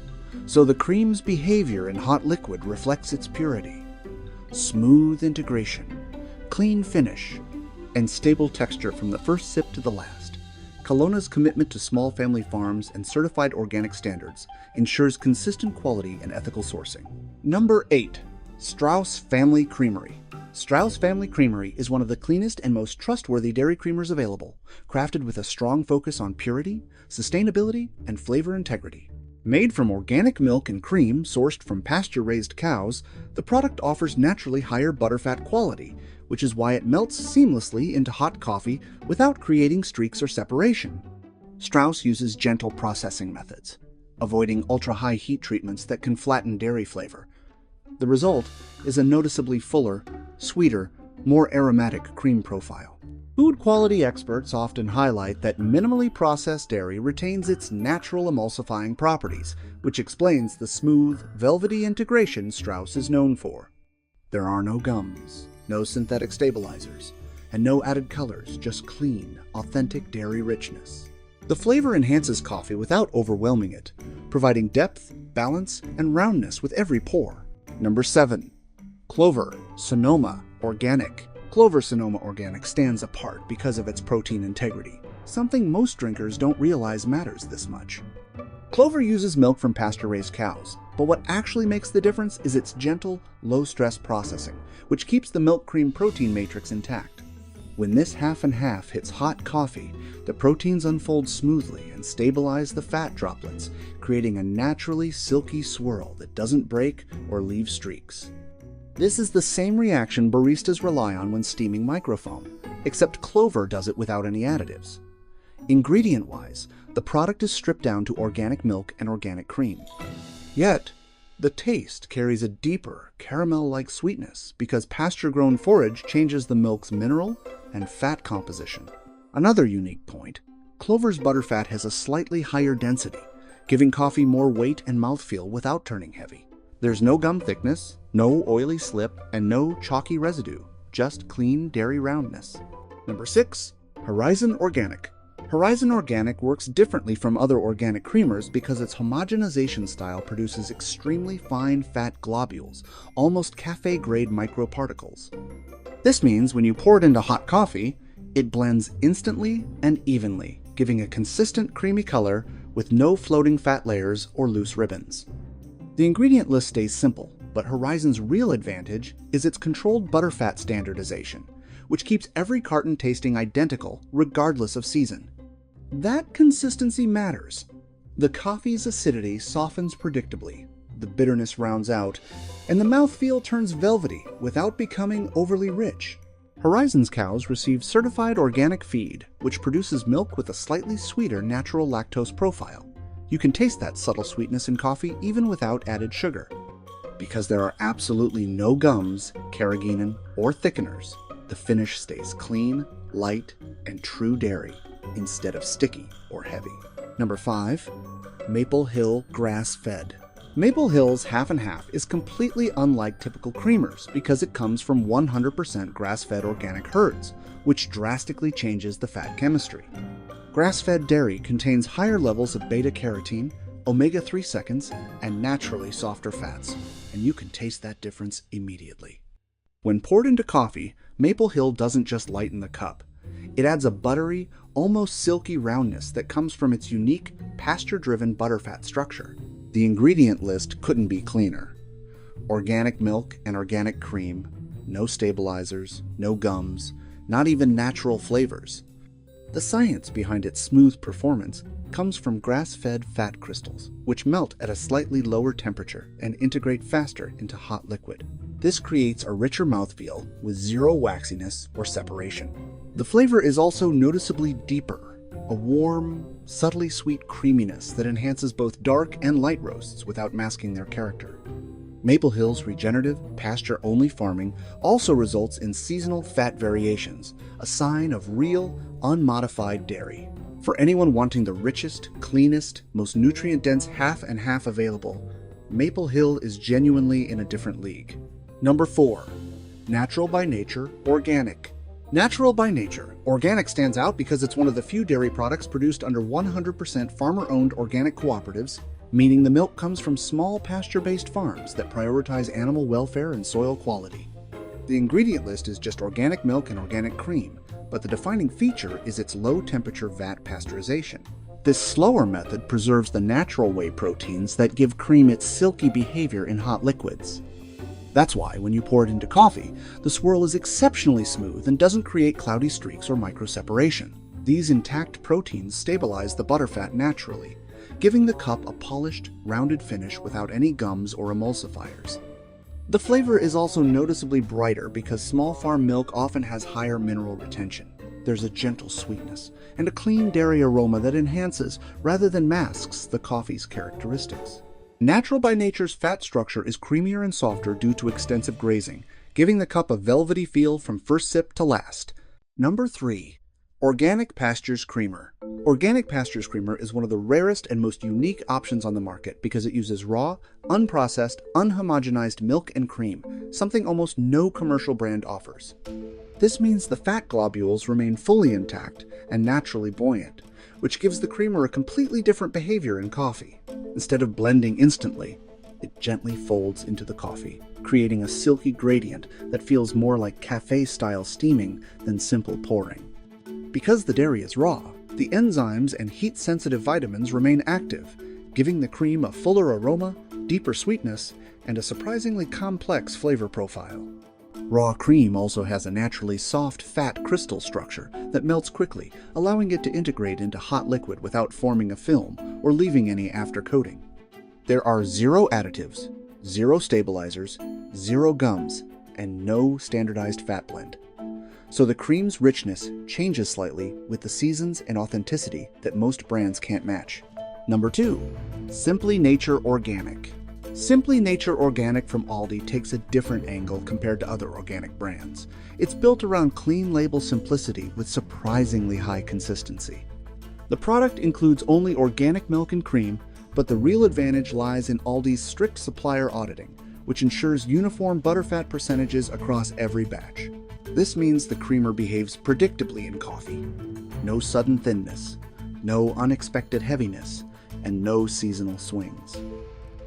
so the cream's behavior in hot liquid reflects its purity. Smooth integration, clean finish, and stable texture from the first sip to the last. Kelowna's commitment to small family farms and certified organic standards ensures consistent quality and ethical sourcing. Number 8. Strauss Family Creamery. Strauss Family Creamery is one of the cleanest and most trustworthy dairy creamers available, crafted with a strong focus on purity, sustainability, and flavor integrity. Made from organic milk and cream sourced from pasture-raised cows, the product offers naturally higher butterfat quality, which is why it melts seamlessly into hot coffee without creating streaks or separation. Strauss uses gentle processing methods, avoiding ultra-high heat treatments that can flatten dairy flavor. The result is a noticeably fuller, sweeter, more aromatic cream profile. Food quality experts often highlight that minimally processed dairy retains its natural emulsifying properties, which explains the smooth, velvety integration Strauss is known for. There are no gums, no synthetic stabilizers, and no added colors, just clean, authentic dairy richness. The flavor enhances coffee without overwhelming it, providing depth, balance, and roundness with every pour. Number 7. Clover Sonoma Organic. Clover Sonoma Organic stands apart because of its protein integrity, something most drinkers don't realize matters this much. Clover uses milk from pasture-raised cows, but what actually makes the difference is its gentle, low-stress processing, which keeps the milk cream protein matrix intact. When this half and half hits hot coffee, the proteins unfold smoothly and stabilize the fat droplets, creating a naturally silky swirl that doesn't break or leave streaks. This is the same reaction baristas rely on when steaming microfoam, except Clover does it without any additives. Ingredient-wise, the product is stripped down to organic milk and organic cream. Yet, the taste carries a deeper, caramel-like sweetness because pasture-grown forage changes the milk's mineral and fat composition. Another unique point, Clover's butterfat has a slightly higher density, giving coffee more weight and mouthfeel without turning heavy. There's no gum thickness, no oily slip, and no chalky residue, just clean dairy roundness. Number 6. Horizon Organic. Horizon Organic works differently from other organic creamers because its homogenization style produces extremely fine fat globules, almost cafe-grade microparticles. This means when you pour it into hot coffee, it blends instantly and evenly, giving a consistent creamy color with no floating fat layers or loose ribbons. The ingredient list stays simple, but Horizon's real advantage is its controlled butterfat standardization, which keeps every carton tasting identical regardless of season. That consistency matters. The coffee's acidity softens predictably, the bitterness rounds out, and the mouthfeel turns velvety without becoming overly rich. Horizon's cows receive certified organic feed, which produces milk with a slightly sweeter natural lactose profile. You can taste that subtle sweetness in coffee even without added sugar. Because there are absolutely no gums, carrageenan, or thickeners, the finish stays clean, light, and true dairy, instead of sticky or heavy. Number 5. Maple Hill Grass-Fed. Maple Hill's half and half is completely unlike typical creamers because it comes from 100% grass-fed organic herds, which drastically changes the fat chemistry. Grass-fed dairy contains higher levels of beta-carotene, omega-3 seconds, and naturally softer fats, and you can taste that difference immediately. When poured into coffee, Maple Hill doesn't just lighten the cup. It adds a buttery, almost silky roundness that comes from its unique, pasture-driven butterfat structure. The ingredient list couldn't be cleaner. Organic milk and organic cream, no stabilizers, no gums, not even natural flavors. The science behind its smooth performance comes from grass-fed fat crystals, which melt at a slightly lower temperature and integrate faster into hot liquid. This creates a richer mouthfeel with zero waxiness or separation. The flavor is also noticeably deeper, a warm, subtly sweet creaminess that enhances both dark and light roasts without masking their character. Maple Hill's regenerative, pasture-only farming also results in seasonal fat variations, a sign of real, unmodified dairy. For anyone wanting the richest, cleanest, most nutrient-dense half and half available, Maple Hill is genuinely in a different league. Number 4. Natural by Nature Organic. Natural by Nature Organic stands out because it's one of the few dairy products produced under 100% farmer-owned organic cooperatives, meaning the milk comes from small pasture-based farms that prioritize animal welfare and soil quality. The ingredient list is just organic milk and organic cream, but the defining feature is its low-temperature vat pasteurization. This slower method preserves the natural whey proteins that give cream its silky behavior in hot liquids. That's why, when you pour it into coffee, the swirl is exceptionally smooth and doesn't create cloudy streaks or microseparation. These intact proteins stabilize the butterfat naturally, giving the cup a polished, rounded finish without any gums or emulsifiers. The flavor is also noticeably brighter because small farm milk often has higher mineral retention. There's a gentle sweetness and a clean dairy aroma that enhances rather than masks the coffee's characteristics. Natural by Nature's fat structure is creamier and softer due to extensive grazing, giving the cup a velvety feel from first sip to last. Number 3. Organic Pastures Creamer. Organic Pastures Creamer is one of the rarest and most unique options on the market because it uses raw, unprocessed, unhomogenized milk and cream, something almost no commercial brand offers. This means the fat globules remain fully intact and naturally buoyant, which gives the creamer a completely different behavior in coffee. Instead of blending instantly, it gently folds into the coffee, creating a silky gradient that feels more like cafe-style steaming than simple pouring. Because the dairy is raw, the enzymes and heat-sensitive vitamins remain active, giving the cream a fuller aroma, deeper sweetness, and a surprisingly complex flavor profile. Raw cream also has a naturally soft fat crystal structure that melts quickly, allowing it to integrate into hot liquid without forming a film or leaving any aftercoating. There are 0 additives, 0 stabilizers, 0 gums, and no standardized fat blend. So the cream's richness changes slightly with the seasons and authenticity that most brands can't match. Number 2. Simply Nature Organic. Simply Nature Organic from Aldi takes a different angle compared to other organic brands. It's built around clean label simplicity with surprisingly high consistency. The product includes only organic milk and cream, But the real advantage lies in Aldi's strict supplier auditing, which ensures uniform butterfat percentages across every batch. This means the creamer behaves predictably in coffee. No sudden thinness, no unexpected heaviness, and no seasonal swings.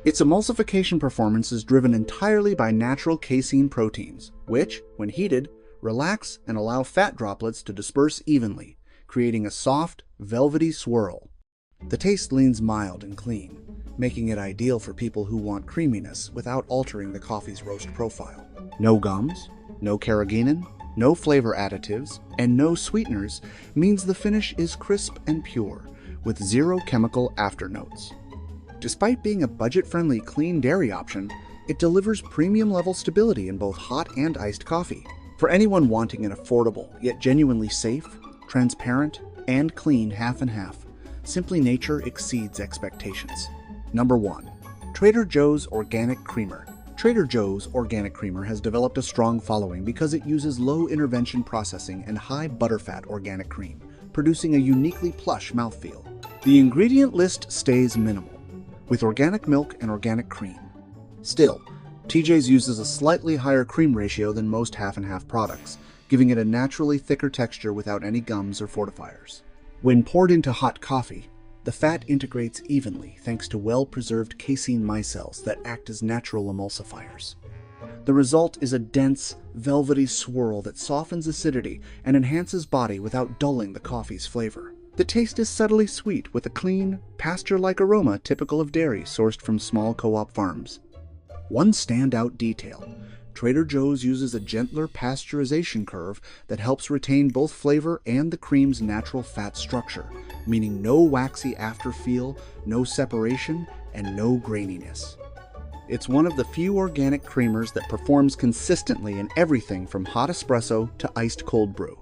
Its emulsification performance is driven entirely by natural casein proteins, which, when heated, relax and allow fat droplets to disperse evenly, creating a soft, velvety swirl. The taste leans mild and clean, making it ideal for people who want creaminess without altering the coffee's roast profile. No gums, no carrageenan, no flavor additives, and no sweeteners means the finish is crisp and pure, with zero chemical afternotes. Despite being a budget-friendly clean dairy option, it delivers premium-level stability in both hot and iced coffee. For anyone wanting an affordable, yet genuinely safe, transparent, and clean half and half, Simply Nature exceeds expectations. Number 1. Trader Joe's Organic Creamer. Trader Joe's Organic Creamer has developed a strong following because it uses low-intervention processing and high butterfat organic cream, producing a uniquely plush mouthfeel. The ingredient list stays minimal, with organic milk and organic cream. Still, TJ's uses a slightly higher cream ratio than most half-and-half products, giving it a naturally thicker texture without any gums or fortifiers. When poured into hot coffee, the fat integrates evenly thanks to well-preserved casein micelles that act as natural emulsifiers. The result is a dense, velvety swirl that softens acidity and enhances body without dulling the coffee's flavor. The taste is subtly sweet with a clean, pasture-like aroma typical of dairy sourced from small co-op farms. One standout detail: Trader Joe's uses a gentler pasteurization curve that helps retain both flavor and the cream's natural fat structure, meaning no waxy afterfeel, no separation, and no graininess. It's one of the few organic creamers that performs consistently in everything from hot espresso to iced cold brew.